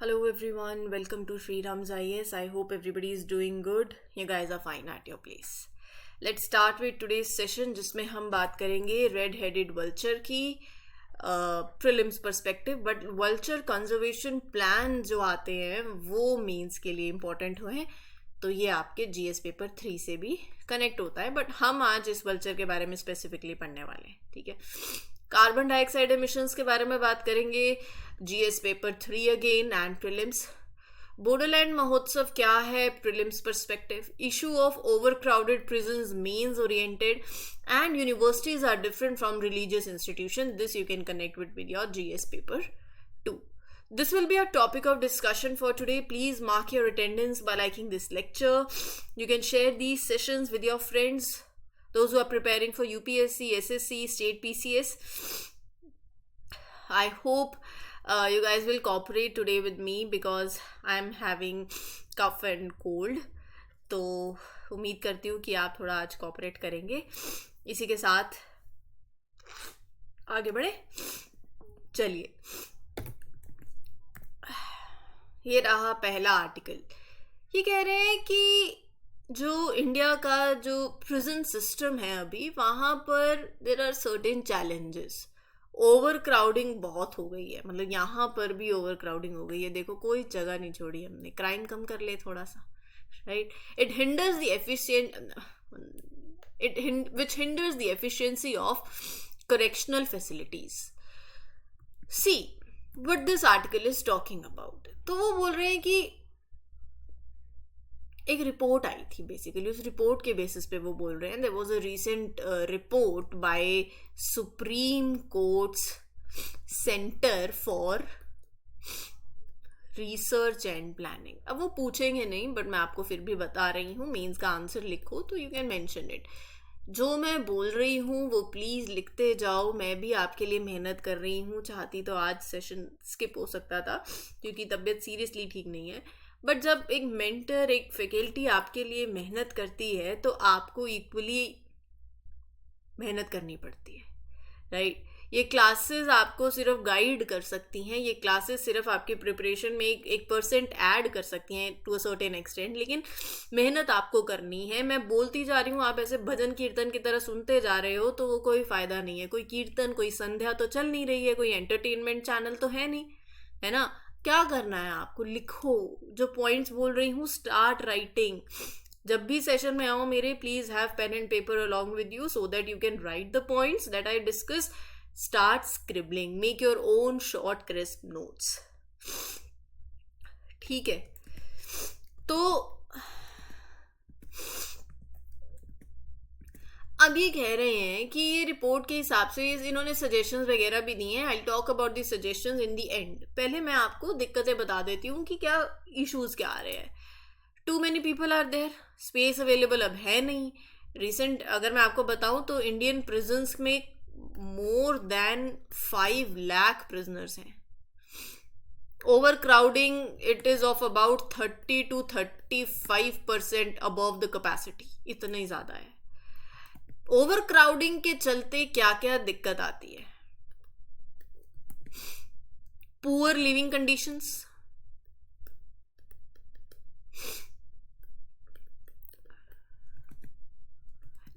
Hello everyone, welcome to Sri Ram's IS. I hope everybody is doing good. You guys are fine at your place. Let's start with today's session जिसमें हम बात करेंगे red headed vulture की prelims perspective. But vulture conservation plan जो आते हैं वो means के लिए इम्पोर्टेंट हुए हैं, तो ये आपके जीएस पेपर 3 से भी कनेक्ट होता है. बट हम आज इस वल्चर के बारे में स्पेसिफिकली पढ़ने वाले हैं. ठीक है, कार्बन डाइऑक्साइड एमिशंस के बारे में बात करेंगे, GS paper 3 again and prelims. Bodoland Mahotsav क्या है prelims perspective, issue of overcrowded prisons mains oriented and universities are different from religious institution. This you can connect with your GS paper 2. This will be a topic of discussion for today. Please mark your attendance by liking this lecture. You can share these sessions with your friends, those who are preparing for UPSC, SSC, State PCS. I hope you guys will cooperate today with me because I'm having cough and cold. तो उम्मीद करती हूँ कि आप थोड़ा आज cooperate करेंगे. इसी के साथ आगे बढ़े. चलिए, ये रहा पहला आर्टिकल. ये कह रहे हैं कि जो इंडिया का जो प्रिजन सिस्टम है अभी, वहाँ पर there are certain challenges. Overcrowding बहुत हो गई है, मतलब यहाँ पर भी ओवर क्राउडिंग हो गई है. देखो, कोई जगह नहीं छोड़ी हमने. क्राइम कम कर ले थोड़ा सा, right. It hinders the which hinders the efficiency of correctional facilities. See what this article is talking about. तो वो बोल रहे हैं कि एक रिपोर्ट आई थी बेसिकली, उस रिपोर्ट के बेसिस पे वो बोल रहे हैं. There was a recent report by Supreme Court's Centre for Research and Planning. अब वो पूछेंगे नहीं, बट मैं आपको फिर भी बता रही हूँ. मेंस का आंसर लिखो तो यू कैन मेंशन इट. जो मैं बोल रही हूँ वो प्लीज़ लिखते जाओ. मैं भी आपके लिए मेहनत कर रही हूँ. चाहती तो आज सेशन स्किप हो सकता था क्योंकि तबीयत सीरियसली ठीक नहीं है. बट जब एक मेंटर, एक फैकल्टी आपके लिए मेहनत करती है तो आपको इक्वली मेहनत करनी पड़ती है, राइट. ये क्लासेस आपको सिर्फ गाइड कर सकती हैं. ये क्लासेस सिर्फ आपके प्रिपरेशन में एक परसेंट ऐड कर सकती हैं टू अ सर्टेन एक्सटेंट, लेकिन मेहनत आपको करनी है. मैं बोलती जा रही हूँ, आप ऐसे भजन कीर्तन की तरह सुनते जा रहे हो तो वो कोई फ़ायदा नहीं है. कोई कीर्तन, कोई संध्या तो चल नहीं रही है, कोई एंटरटेनमेंट चैनल तो है नहीं, है ना. क्या करना है आपको, लिखो. जो पॉइंट्स बोल रही हूँ, स्टार्ट राइटिंग. जब भी सेशन में आओ मेरे, please have pen and paper along with you so that you can write the points that I discuss. Start scribbling, make your own short crisp notes. ठीक है, तो अब ये कह रहे हैं कि ये रिपोर्ट के हिसाब से इन्होंने सजेशंस वगैरह भी दिए हैं. I talk about the suggestions in the and. पहले मैं आपको दिक्कतें बता देती हूँ कि क्या इश्यूज क्या आ रहे हैं. Too many people are there, space available अब है नहीं. रिसेंट अगर मैं आपको बताऊं तो इंडियन प्रिजन्स में मोर देन 5 लाख प्रिजनर्स हैं. Over crowding it is of about 30 to 35% above the capacity. इतना ही ज्यादा है. ओवर क्राउडिंग के चलते क्या क्या दिक्कत आती है. Poor leaving conditions,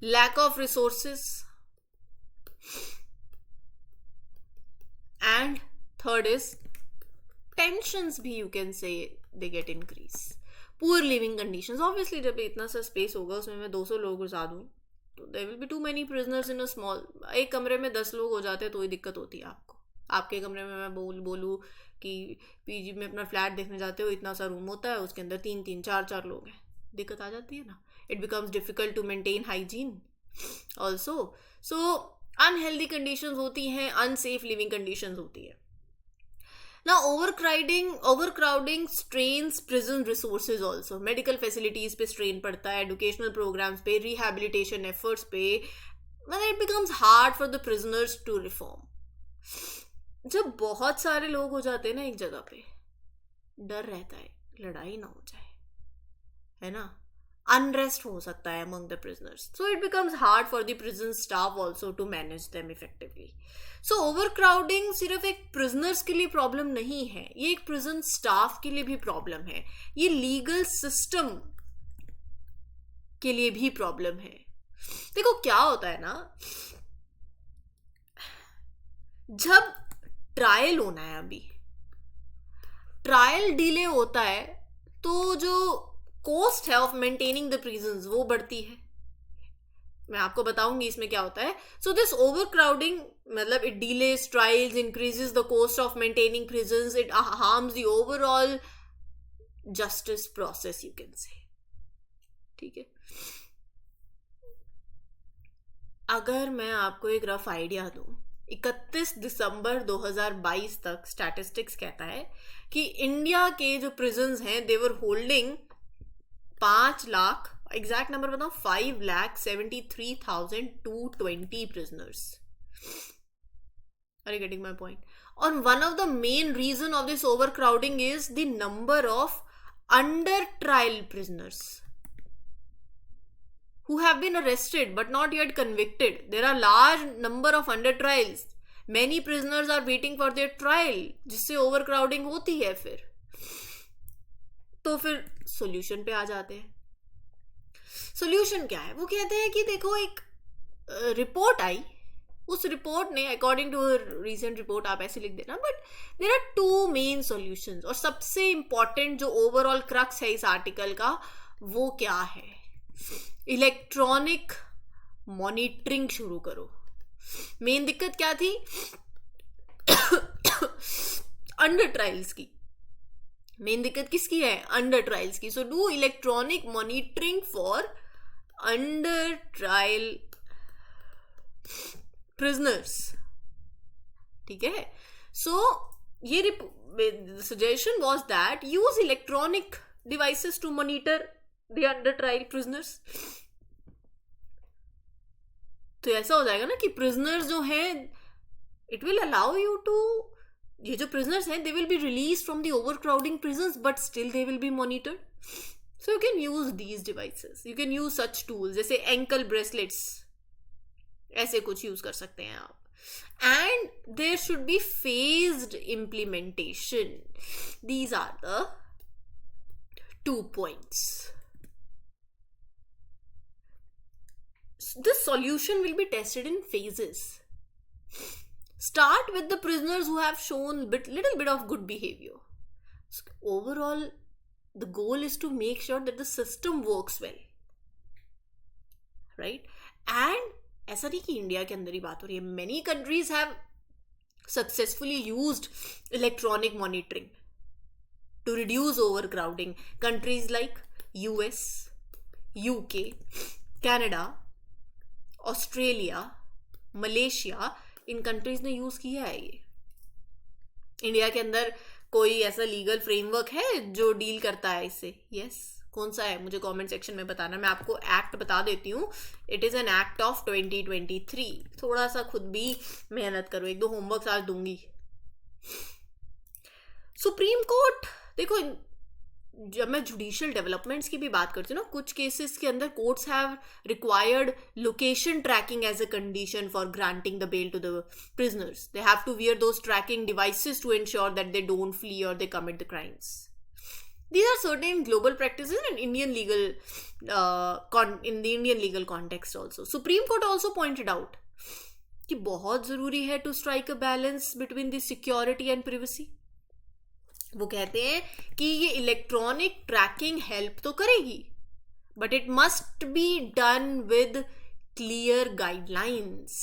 lack of resources, and third is tensions भी you can say they get increase. poor living conditions, obviously जब इतना सा स्पेस होगा उसमें मैं 200 लोग घुसा दूँ तो there will be too many prisoners in a small. एक कमरे में 10 लोग हो जाते हैं तो ही दिक्कत होती है आपको. आपके कमरे में मैं बोलूँ कि पीजी में अपना फ्लैट देखने जाते हो, इतना सा रूम होता है, उसके अंदर 3-3, 4-4 लोग हैं, दिक्कत आ जाती है ना. It becomes difficult to maintain hygiene also. So unhealthy conditions होती हैं, unsafe living conditions होती है. Now overcrowding strains prison resources also. Medical facilities पे strain पड़ता है, educational programs पे, rehabilitation efforts पे. Well, it becomes hard for the prisoners to reform. जब बहुत सारे लोग हो जाते हैं ना एक जगह पे, डर रहता है लड़ाई ना हो जाए, है ना. अनरेस्ट हो सकता है among the prisoners. So it becomes hard for the prison staff also to manage them effectively. So overcrowding सिर्फ एक prisoners के लिए प्रॉब्लम नहीं है, ये एक prison staff के लिए भी प्रॉब्लम है, ये लीगल सिस्टम के लिए भी प्रॉब्लम है. देखो क्या होता है ना, जब ट्रायल होना है, अभी ट्रायल डिले होता है तो जो कॉस्ट है ऑफ मेंटेनिंग द प्रिजन्स वो बढ़ती है. मैं आपको बताऊंगी इसमें क्या होता है. सो दिस ओवर क्राउडिंग मतलब it delays trials, increases the cost of maintaining prisons, it harms the overall justice process, you can say. ठीक है, अगर मैं आपको एक रफ आइडिया दूं, 31 दिसंबर 2022 तक स्टैटिस्टिक्स कहता है कि इंडिया के जो प्रिजन्स हैं they were holding 5 lakh, exact number बताऊं, 5,73,220 prisoners. Are you getting my point? And one of the main reason of this overcrowding is the number of under trial prisoners who have been arrested but not yet convicted. There are large number of under trials. Many prisoners are waiting for their trial, जिससे overcrowding होती है. फिर solution पे आ जाते हैं. Solution क्या है? वो कहते हैं कि देखो एक रिपोर्ट आई, उस रिपोर्ट ने अकॉर्डिंग टू रीसेंट रिपोर्ट, आप ऐसे लिख देना, but there are 2 main solutions. और सबसे इंपॉर्टेंट जो ओवरऑल क्रक्स है इस आर्टिकल का वो क्या है? इलेक्ट्रॉनिक मॉनिटरिंग शुरू करो. मेन दिक्कत क्या थी? अंडर ट्रायल्स की. मेन दिक्कत किसकी है? अंडर ट्रायल्स की. So do electronic monitoring for under trial prisoners. ठीक है, सो ये suggestion was that use electronic devices to monitor the under trial prisoners. तो ऐसा हो जाएगा ना कि प्रिजनर्स जो हैं, it will allow you to, ये जो prisoners हैं they will be released from the overcrowding prisons but still they will be monitored. So you can use these devices, you can use such tools जैसे ankle bracelets, ऐसे कुछ use कर सकते हैं आप. And there should be phased implementation. These are the 2 points. This solution will be tested in phases. Start with the prisoners who have shown little bit of good behavior. So overall, the goal is to make sure that the system works well, right? And ऐसा नहीं कि India के अंदर ही बात हो रही है. Many countries have successfully used electronic monitoring to reduce overcrowding. Countries like US, UK, Canada, Australia, Malaysia, in countries ने यूज किया है ये. इंडिया के अंदर कोई ऐसा लीगल फ्रेमवर्क है जो डील करता है इससे? यस. कौन सा है मुझे कमेंट सेक्शन में बताना. मैं आपको एक्ट बता देती हूँ. It is an act of 2023. थोड़ा सा खुद भी मेहनत करो, 1-2 होमवर्क आज दूंगी. सुप्रीम कोर्ट, देखो जब मैं जुडिशियल डेवलपमेंट्स की भी बात करती हूँ ना, कुछ केसेस के अंदर courts have required location tracking as a condition for granting the bail to the prisoners. They have to wear those tracking devices to ensure that they don't flee और they commit the crimes. These are certain global practices in Indian legal, in the Indian legal context also. Supreme Court also pointed out कि बहुत जरूरी है to strike a balance between the security and privacy. वो कहते हैं कि ये electronic trekking help तो करेगी, but it must be done with clear guidelines,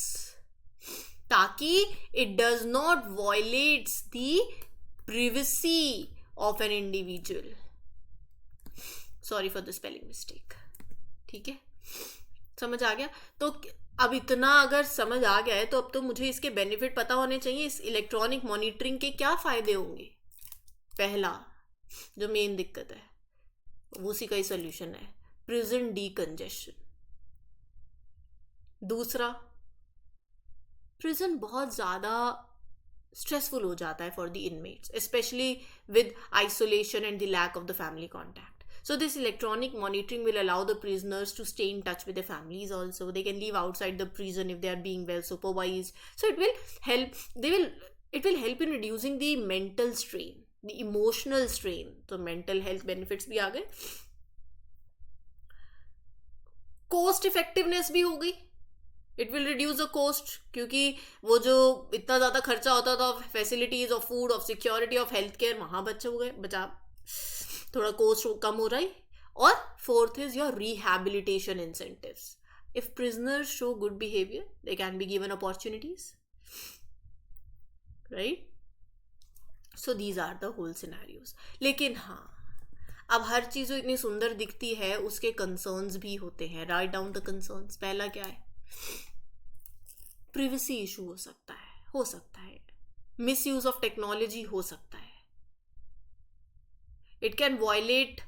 ताकि it does not violates the privacy of an individual. Sorry for the spelling mistake. ठीक है, समझ आ गया? तो अब इतना अगर समझ आ गया है तो अब तो मुझे इसके बेनिफिट पता होने चाहिए. इस इलेक्ट्रॉनिक मॉनिटरिंग के क्या फायदे होंगे? पहला जो मेन दिक्कत है उसी का ही सोल्यूशन है, प्रिजन डीकंजेशन. दूसरा, प्रिजन बहुत ज़्यादा स्ट्रेसफुल हो जाता है for the inmates, specially with isolation and the lack of the family contact. So this electronic monitoring will allow the prisoners to stay in touch with their families also. They can leave outside the prison if they are being well supervised. So it will help in reducing the mental strain, the emotional strain. तो mental health benefits भी आ गए. Cost effectiveness भी हो गई. It will reduce the cost, क्योंकि वो जो इतना ज़्यादा खर्चा होता था of facilities, of food, of security, of health care, वहाँ बचा थोड़ा कोस्ट कम हो रहा है. और fourth is your rehabilitation incentives. If prisoners show good behaviour they can be given opportunities, right. So these are the whole scenarios. लेकिन हाँ, अब हर चीज़ जो इतनी सुंदर दिखती है उसके कंसर्न्स भी होते हैं. Write down the concerns. पहला क्या है? प्रिवेसी इशू हो सकता है. मिस यूज ऑफ टेक्नोलॉजी हो सकता है. इट कैन वायलेट,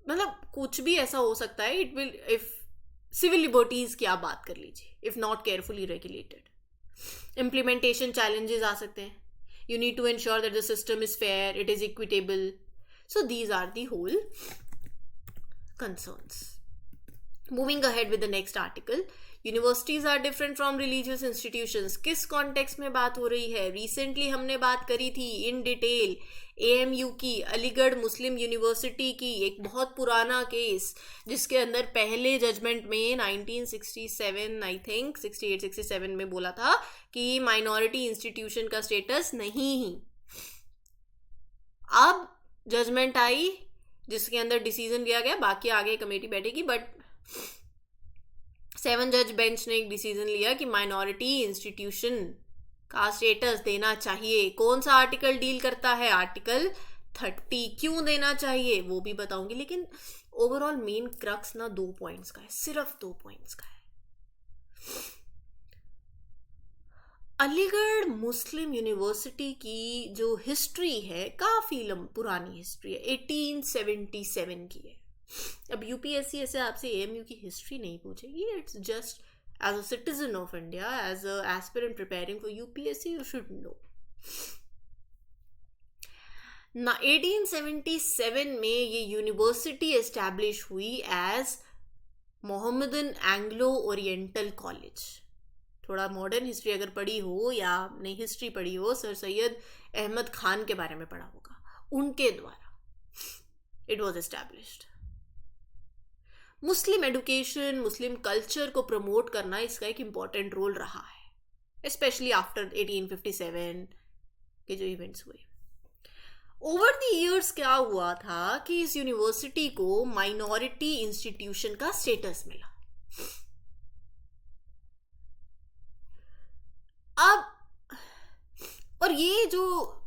मतलब कुछ भी ऐसा हो सकता है. It will, if civil liberties की आप बात कर लीजिए, if not carefully regulated. Implementation challenges आ सकते हैं. You need to ensure that the system is fair, it is equitable. So these are the whole concerns. Moving ahead with the next article. Universities are different from religious institutions. किस context में बात हो रही है? Recently हमने बात करी थी इन डिटेल AMU की, अलीगढ़ मुस्लिम यूनिवर्सिटी की, एक बहुत पुराना केस जिसके अंदर पहले जजमेंट में 1967 आई थिंक 68-67 में बोला था कि माइनॉरिटी इंस्टीट्यूशन का स्टेटस नहीं ही. अब जजमेंट आई जिसके अंदर डिसीजन लिया गया, बाकी आगे कमेटी बैठेगी, बट 7 जज बेंच ने एक डिसीजन लिया कि माइनॉरिटी इंस्टीट्यूशन का स्टेटस देना चाहिए. कौन सा आर्टिकल डील करता है? आर्टिकल 30. क्यों देना चाहिए वो भी बताऊंगी. लेकिन ओवरऑल मेन क्रक्स ना 2 पॉइंट्स का है, सिर्फ 2 पॉइंट्स का है. अलीगढ़ मुस्लिम यूनिवर्सिटी की जो हिस्ट्री है काफी पुरानी हिस्ट्री है, 1877 की है. अब यूपीएससी ऐसे आपसे AMU की हिस्ट्री नहीं पूछेगी. It's just as a citizen of India, as a aspirant preparing for UPSC, you should know. 1877 में ये यूनिवर्सिटी एस्टैब्लिश हुई as Mohammedan Anglo Oriental college. थोड़ा मॉडर्न हिस्ट्री अगर पढ़ी हो या आपने हिस्ट्री पढ़ी हो, सर सैयद अहमद खान के बारे में पढ़ा होगा, उनके द्वारा it was established. Muslim education, Muslim culture को प्रमोट करना इसका एक इम्पॉर्टेंट रोल रहा है, स्पेशली आफ्टर 1857 के जो इवेंट्स हुए. ओवर द इयर्स क्या हुआ था कि इस यूनिवर्सिटी को माइनॉरिटी इंस्टीट्यूशन का स्टेटस मिला. अब और ये जो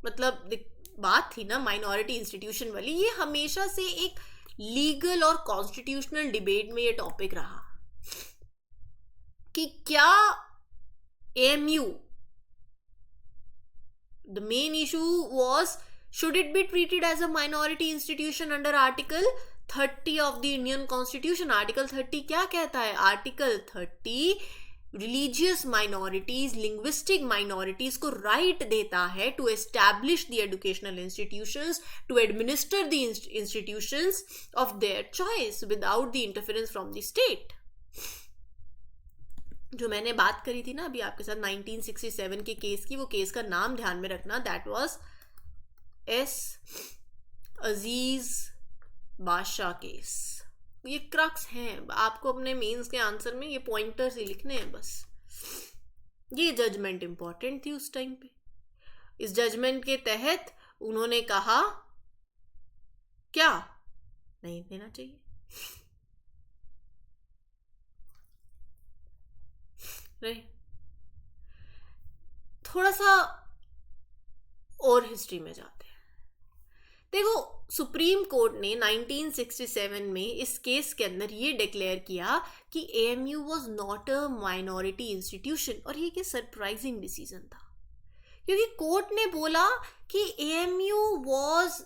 मतलब बात थी ना माइनॉरिटी इंस्टीट्यूशन वाली, ये हमेशा से एक लीगल और कॉन्स्टिट्यूशनल डिबेट में ये टॉपिक रहा कि क्या AMU, the main issue was should it be treated as a minority institution under Article 30 of the Indian Constitution. Article 30 क्या कहता है? Article 30 religious minorities, linguistic minorities को राइट देता है to establish the educational institutions, to administer the institutions of their choice without the interference from the state. जो मैंने बात करी थी ना अभी आपके साथ 1967 के केस की, वो केस का नाम ध्यान में रखना, दैट वाज एस अजीज बादशाह केस. ये क्रक्स हैं, आपको अपने मेंस के आंसर में ये पॉइंटर्स ही लिखने हैं बस. ये जजमेंट इंपॉर्टेंट थी उस टाइम पे. इस जजमेंट के तहत उन्होंने कहा क्या नहीं देना चाहिए. नहीं, थोड़ा सा और हिस्ट्री में जाते हैं. देखो, सुप्रीम कोर्ट ने 1967 में इस केस के अंदर ये डिक्लेयर किया कि AMU was not a minority institution. और ये क्या सरप्राइजिंग डिसीजन था, क्योंकि कोर्ट ने बोला कि AMU वाज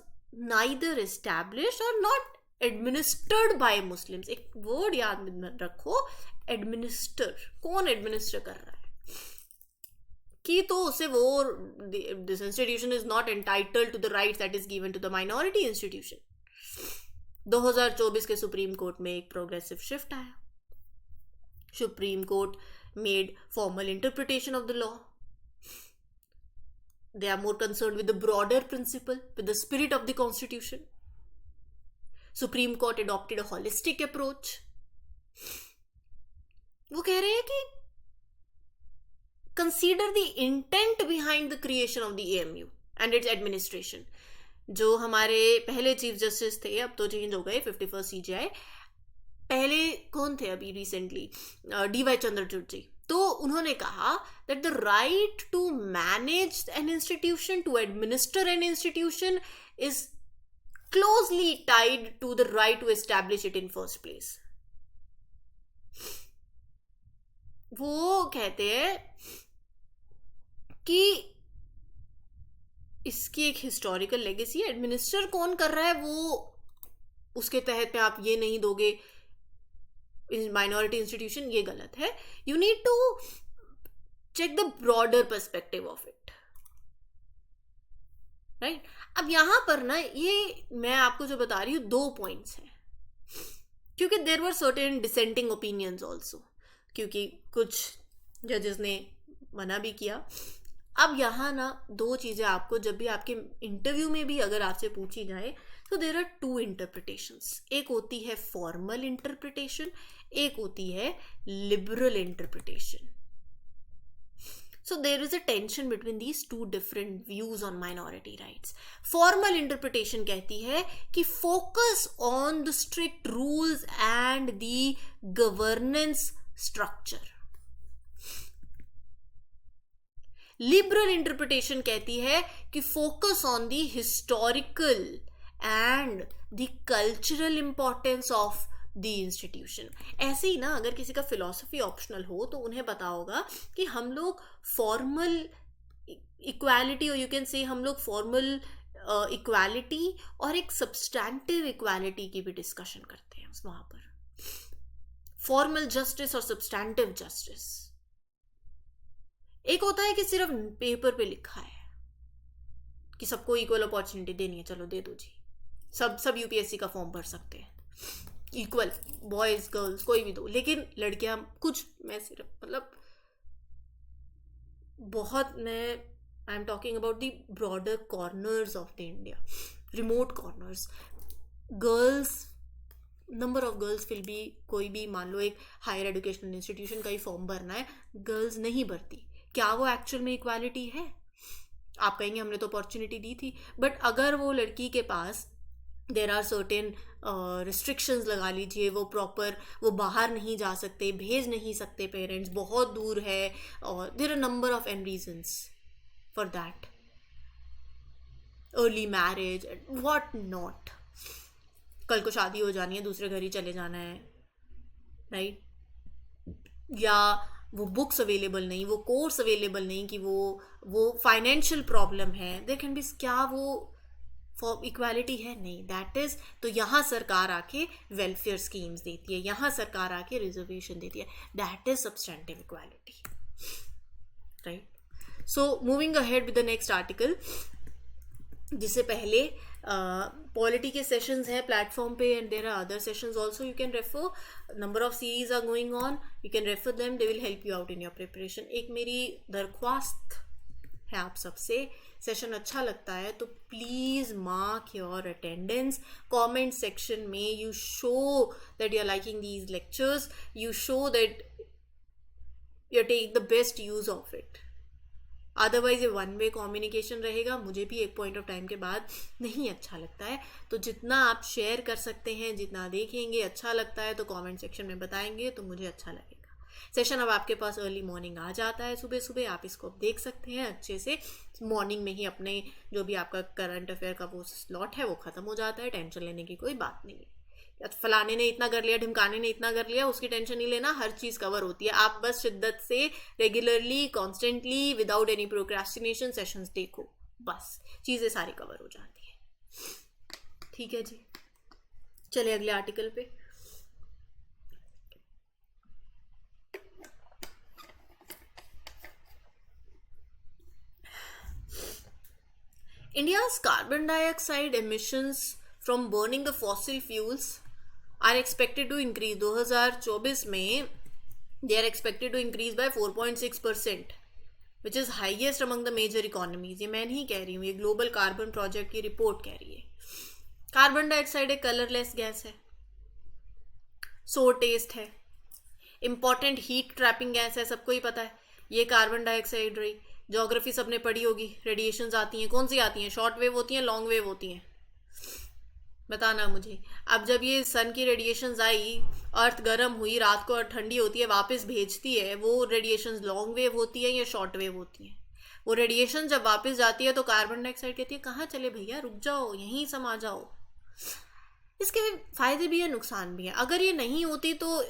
नाइदर एस्टैब्लिश्ड और नॉट एडमिनिस्टर्ड बाय मुस्लिम्स. एक वर्ड याद रखो, एडमिनिस्टर. कौन एडमिनिस्टर कर रहा है? कि तो उसे वो this institution is not entitled to the rights that is given to the minority institution. 2024 के सुप्रीम कोर्ट में एक प्रोग्रेसिव शिफ्ट आया। Supreme Court made formal interpretation of the law. They are more concerned with the broader principle, with the spirit of the constitution. Supreme Court adopted a holistic approach. वो कह रहे हैं कि consider the intent behind the creation of the AMU and its administration. जो हमारे पहले chief justice थे, अब तो चेंज हो गए, 51st CJI, पहले कौन थे अभी रिसेंटली, DY चंद्रचूड़ जी, तो उन्होंने कहा that the right to manage an institution, to administer an institution is closely tied to the right to establish it in first place. वो कहते हैं कि इसकी एक हिस्टोरिकल लेगेसी है। एडमिनिस्टर कौन कर रहा है वो उसके तहत पे आप ये नहीं दोगे माइनॉरिटी इंस्टीट्यूशन, ये गलत है। You need to check the broader perspective of it, right. अब यहां पर ना ये मैं आपको जो बता रही हूं 2 पॉइंट्स हैं, क्योंकि there were certain dissenting opinions also, क्योंकि कुछ जजेस ने मना भी किया। अब यहाँ ना 2 चीज़ें आपको जब भी आपके इंटरव्यू में भी अगर आपसे पूछी जाए तो देयर आर 2 इंटरप्रिटेशंस। एक होती है फॉर्मल इंटरप्रिटेशन, एक होती है liberal interpretation. So there is a tension between these 2 different views on minority rights. Formal interpretation कहती है कि focus on the strict rules and the governance structure. Liberal interpretation कहती है कि focus on the historical and the cultural importance of the institution. ऐसे ही ना अगर किसी का फिलॉसफी ऑप्शनल हो तो उन्हें पता होगा कि हम लोग फॉर्मल इक्वालिटी, और यू कैन से हम लोग फॉर्मल इक्वालिटी और एक सब्सटैंटिव इक्वालिटी की भी डिस्कशन करते हैं वहाँ पर। फॉर्मल जस्टिस और सब्सटैंटिव जस्टिस, एक होता है कि सिर्फ पेपर पे लिखा है कि सबको इक्वल अपॉर्चुनिटी देनी है, चलो दे दो जी, सब यूपीएससी का फॉर्म भर सकते हैं, इक्वल बॉयज गर्ल्स कोई भी दो, लेकिन लड़कियां कुछ, मैं सिर्फ मतलब बहुत, मैं I am talking about the broader corners of the India, remote corners, girls, number of girls will be, कोई भी मान लो एक हायर एजुकेशनल इंस्टीट्यूशन का ही फॉर्म भरना है, गर्ल्स नहीं भरती, क्या वो एक्चुअल में इक्वालिटी है? आप कहेंगे हमने तो अपॉर्चुनिटी दी थी, बट अगर वो लड़की के पास देर आर सर्टेन रिस्ट्रिक्शंस लगा लीजिए, वो प्रॉपर वो बाहर नहीं जा सकते, भेज नहीं सकते, पेरेंट्स बहुत दूर है, और there are number of and reasons for that, early marriage what not, कल को शादी हो जानी है, दूसरे घर ही चले जाना है, राइट, या वो बुक्स अवेलेबल नहीं, वो कोर्स अवेलेबल नहीं, कि वो फाइनेंशियल प्रॉब्लम है, देयर कैन बी, क्या वो फॉर इक्वालिटी है? नहीं, दैट इज, तो यहाँ सरकार आके वेलफेयर स्कीम्स देती है, यहाँ सरकार आके रिजर्वेशन देती है, that is substantive equality, right. So moving ahead with the next article, जिससे पहले पॉलिटी के सेशंस हैं प्लेटफॉर्म पे, and there are other sessions also, you can refer, number of series are going on, you can refer them, they will help you out in your preparation. एक मेरी दरख्वास्त है आप सबसे, सेशन अच्छा लगता है तो please mark your attendance, comment section में you show that you are liking these lectures, you show that you are taking the best use of it, otherwise ये 1 वे कम्युनिकेशन रहेगा, मुझे भी एक पॉइंट ऑफ टाइम के बाद नहीं अच्छा लगता है। तो जितना आप शेयर कर सकते हैं, जितना देखेंगे, अच्छा लगता है तो कमेंट सेक्शन में बताएंगे तो मुझे अच्छा लगेगा। सेशन अब आपके पास अर्ली मॉर्निंग आ जाता है, सुबह सुबह आप इसको देख सकते हैं अच्छे से, मॉर्निंग में ही अपने जो भी आपका करंट अफेयर का वो स्लॉट है वो ख़त्म हो जाता है, टेंशन लेने की कोई बात नहीं है, फलाने ने इतना कर लिया, ढिमकाने ने इतना कर लिया, उसकी टेंशन नहीं लेना, हर चीज़ कवर होती है। आप बस शिद्दत से regularly, constantly, without any procrastination sessions देखो, बस चीज़ें सारी कवर हो जाती है। ठीक है जी, चले अगले आर्टिकल पे। India's carbon dioxide emissions from burning the fossil fuels are expected to increase. 2024 में they are expected to increase by 4.6%, which is highest among the major economies. ये मैं नहीं कह रही हूँ, ये ग्लोबल कार्बन प्रोजेक्ट की रिपोर्ट कह रही है. कार्बन डाइऑक्साइड एक कलरलेस गैस है, सोर टेस्ट है, इंपॉर्टेंट हीट ट्रैपिंग गैस है, सबको ही पता है. ये कार्बन डाइऑक्साइड रही. ज्योग्राफी सबने पढ़ी होगी. रेडिएशंस आती हैं, कौन सी आती हैं? शॉर्ट वेव होती हैं, लॉन्ग वेव होती हैं? बताना मुझे. अब जब ये सन की रेडिएशंस आई, अर्थ गर्म हुई, रात को ठंडी होती है, वापस भेजती है, वो रेडिएशंस लॉन्ग वेव होती है या शॉर्ट वेव होती है? वो रेडिएशन जब वापस जाती है तो कार्बन डाइऑक्साइड कहती है कहाँ चले भैया, रुक जाओ, यहीं समा जाओ. इसके फायदे भी है, नुकसान भी है. अगर ये नहीं होती तो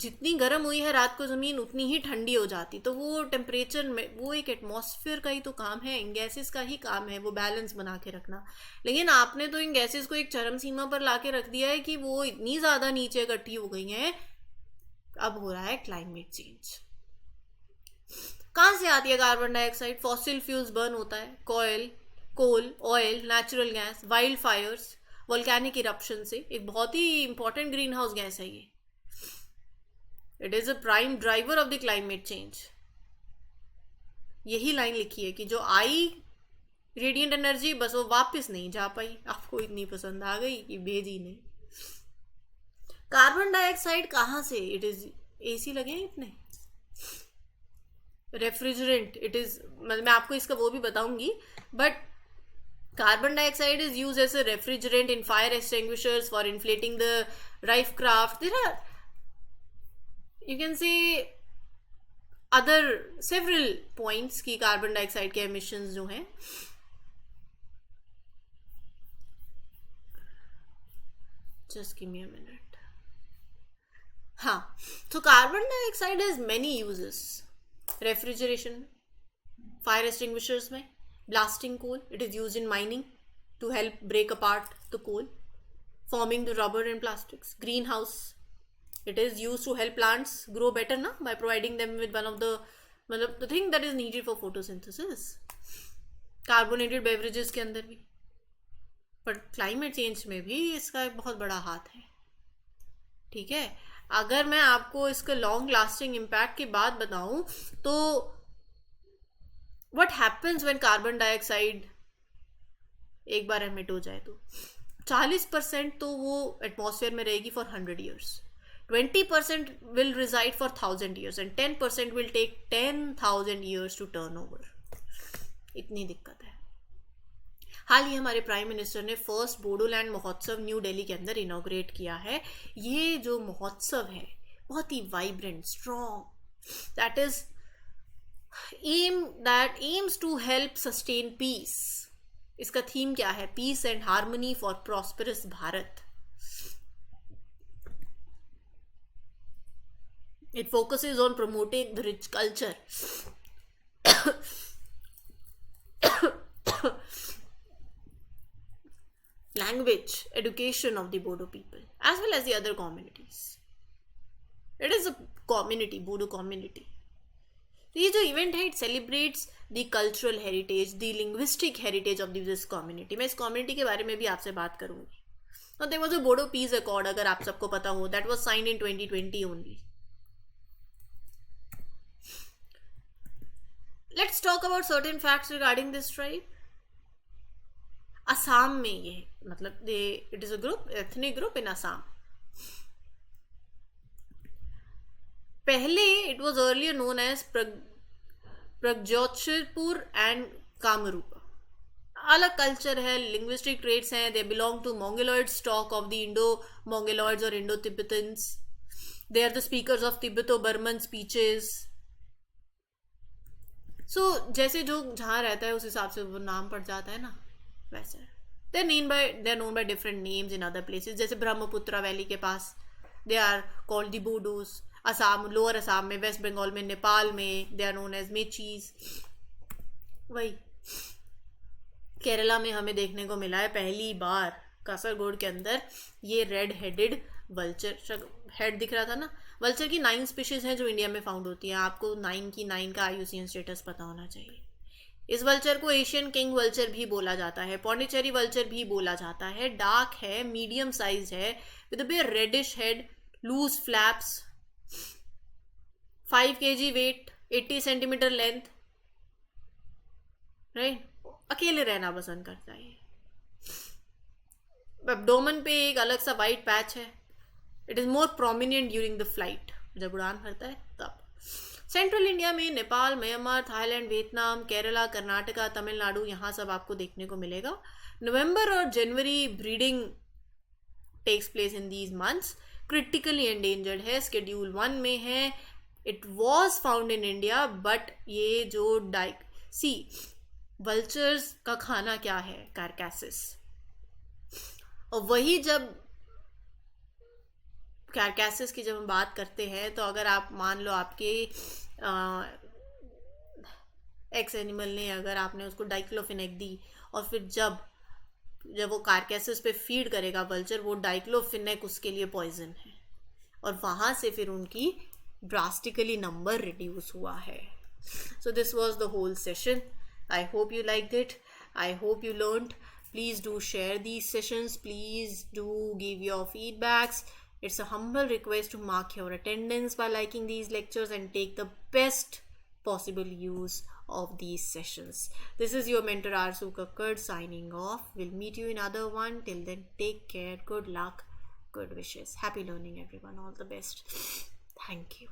जितनी गर्म हुई है रात को ज़मीन, उतनी ही ठंडी हो जाती. तो वो टेम्परेचर में, वो एक एटमॉस्फेयर का ही तो काम है, इन गैसेस का ही काम है वो बैलेंस बना के रखना. लेकिन आपने तो इन गैसेस को एक चरम सीमा पर ला के रख दिया है कि वो इतनी ज़्यादा नीचे इकट्ठी हो गई हैं. अब हो रहा है क्लाइमेट चेंज. कहाँ से आती है carbon dioxide? Fossil fuels burn होता है, coal, oil, natural gas, wildfires, volcanic eruption से. एक बहुत ही इंपॉर्टेंट ग्रीन हाउस गैस है ये. It is a prime driver of the climate change. यही लाइन लिखी है कि जो आई रेडिएंट एनर्जी, बस वो वापस नहीं जा पाई. आपको इतनी पसंद आ गई कि भेजी नहीं. कार्बन डाइऑक्साइड कहाँ से? इट इज, एसी लगे हैं इतने, रेफ्रिजरेंट, इट इज, मैं आपको इसका वो भी बताऊंगी. But carbon dioxide is use as a refrigerant in fire extinguishers for inflating the life craft. There are, you can say, other several points की कार्बन डाइऑक्साइड के emissions जो हैं. just give me a minute. हाँ, तो carbon dioxide has many uses. Refrigeration, fire extinguishers में, blasting coal, it is used in mining to help break apart the coal, forming the rubber and plastics. Greenhouse, it is used to help plants grow better na, by providing them with one of the thing that is needed for photosynthesis. Carbonated beverages के अंदर भी. पर climate change में भी इसका एक बहुत बड़ा हाथ है. ठीक है, अगर मैं आपको इसका लॉन्ग लास्टिंग इम्पैक्ट की बात बताऊं तो what happens when carbon dioxide एक बार एमिट हो जाए तो 40% तो वो एटमॉस्फेयर में रहेगी for 100 years. 20% will reside for 1000 years and 10% will take 10,000 years to turn over. इतनी दिक्कत है. हाल ही हमारे प्राइम मिनिस्टर ने फर्स्ट बोडोलैंड महोत्सव न्यू दिल्ली के अंदर इनॉग्रेट किया है. ये जो महोत्सव है बहुत ही vibrant, strong, that aims to help sustain peace. इसका थीम क्या है? Peace and harmony for prosperous Bharat. It focuses on promoting the rich culture, language, education of the Bodo people, as well as the other communities. It is a community, Bodo community. ये जो event है, it celebrates the cultural heritage, the linguistic heritage of this community. मैं इस community के बारे में भी आपसे बात करूँगी. Now there was a Bodo Peace Accord, अगर आप सबको पता हो, that was signed in 2020 only. Let's talk about certain facts regarding this tribe. Assam में ये, मतलब it is a group, ethnic group in Assam. पहले it was earlier known as Pragjyotirpur and Kamarupa. अलग कल्चर है, लिंग्विस्टिक ट्रेड्स हैं. They belong to Mongoloid stock of the Indo-Mongoloids or Indo-Tibetans. They are the speakers of Tibeto-Burman speeches. So, जैसे जो जहाँ रहता है उस हिसाब से वो नाम पड़ जाता है ना, वैसे. They're known by different names in other places. जैसे ब्रह्मपुत्रा वैली के पास they are called the Bodos. Assam, lower Assam में, वेस्ट बंगाल में, नेपाल में they are known as मेचीज. वही केरला में हमें देखने को मिला है पहली बार कासरगोड के अंदर ये रेड हेडेड वल्चर. हेड दिख रहा था ना. वल्चर की 9 स्पीशीज हैं जो इंडिया में फाउंड होती हैं. आपको 9 की 9 का IUCN स्टेटस पता होना चाहिए. इस वल्चर को एशियन किंग वल्चर भी बोला जाता है, पौंडीचेरी वल्चर भी बोला जाता है। डार्क है, मीडियम साइज है, with a bit reddish head, loose flaps, 5 kg weight, 80 centimetre length, right. अकेले रहना पसंद करता है। एब्डोमेन पे एक अलग सा वाइट पैच है। It is more prominent during the flight, जब उड़ान भरता है तब। सेंट्रल इंडिया में Nepal, Myanmar, Thailand, Vietnam, Kerala, Karnataka, Tamil Nadu, यहाँ सब आपको देखने को मिलेगा। नवंबर और January breeding takes place in these months. Critically endangered है, शेड्यूल 1 में है। It was found in India, but ये जो सी वल्चर्स का खाना क्या है, कार्कैसिस। और वही जब कार्कैसिस की जब हम बात करते हैं, तो अगर आप मान लो आपके एक्स एनिमल ने, अगर आपने उसको डाइक्लोफिनेक दी, और फिर जब वो कार्कैसिस पे फीड करेगा वल्चर, वो डाइक्लोफिनेक उसके लिए पॉइजन है, और वहाँ से फिर उनकी ड्रास्टिकली नंबर रिड्यूस हुआ है। So this was the whole session. I hope you liked it. I hope you learned. Please do share these sessions. Please do give your feedbacks. It's a humble request to mark your attendance by liking these lectures and take the best possible use of these sessions. This is your mentor Arzu Kakkad signing off. We'll meet you in other one. Till then, take care. Good luck. Good wishes. Happy learning, everyone. All the best. Thank you.